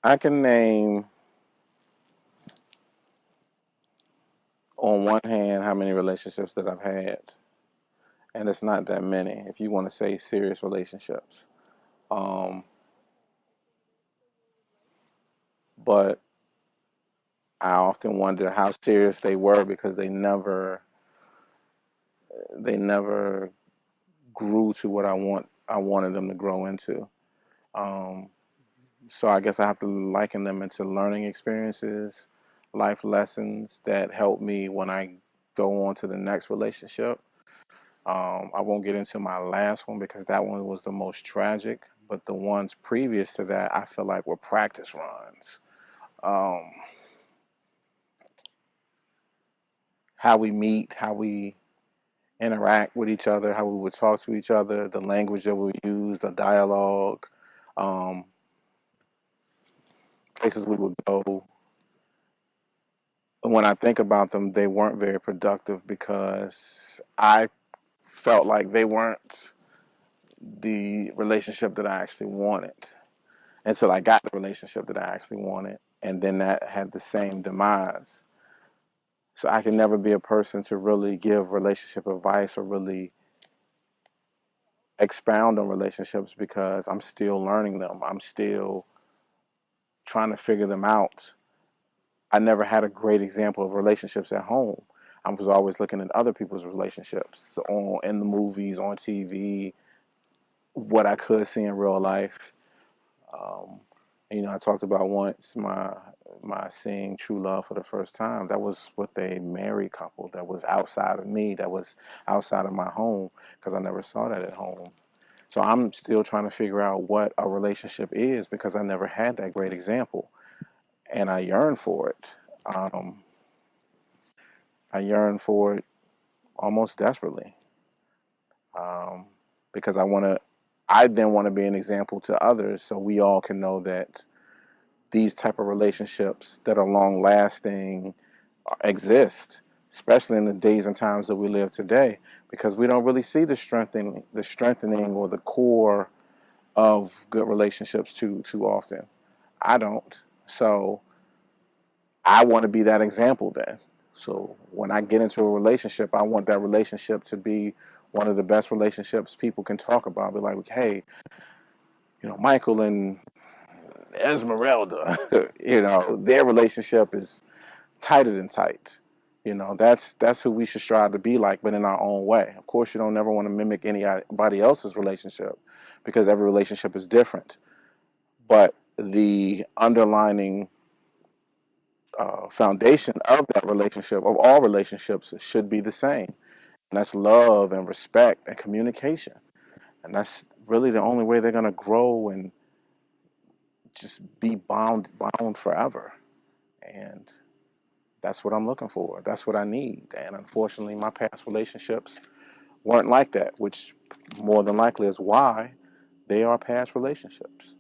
I can name on one hand how many relationships that I've had, and it's not that many. If you want to say serious relationships, um, but I often wonder how serious they were because they never grew to what I wanted them to grow into. Um, so I guess I have to liken them into learning experiences, life lessons that help me when I go on to the next relationship. I won't get into my last one because that one was the most tragic, but the ones previous to that I feel like were practice runs. Um, how we meet, how we interact with each other, how we would talk to each other, the language that we use, the dialogue, um, places we would go. When I think about them, they weren't very productive because I felt like they weren't the relationship that I actually wanted until I got the relationship that I actually wanted. And then that had the same demise. So I can never be a person to really give relationship advice or really expound on relationships because I'm still learning them. I'm still trying to figure them out. I never had a great example of relationships at home. I was always looking at other people's relationships on in the movies, on TV, what I could see in real life. Um, I talked about once my seeing true love for the first time. That was with a married couple. That was outside of me. That was outside of my home because I never saw that at home. So I'm still trying to figure out what a relationship is because I never had that great example, and I yearn for it. Um, I yearn for it almost desperately um, because I want to. I then want to be an example to others, so we all can know that these type of relationships that are long lasting exist, especially in the days and times that we live today, because we don't really see the strengthening or the core of good relationships too often. I don't. So I want to be that example then. So when I get into a relationship, I want that relationship to be one of the best relationships people can talk about. Be like, hey, Michael and Esmeralda, their relationship is tighter than tight. That's who we should strive to be like, but in our own way. Of course, you don't never want to mimic anybody else's relationship because every relationship is different. But the underlining foundation of that relationship, of all relationships, should be the same. And that's love and respect and communication. And that's really the only way they're going to grow and just be bound forever. And that's what I'm looking for. That's what I need. And unfortunately, my past relationships weren't like that, which more than likely is why they are past relationships.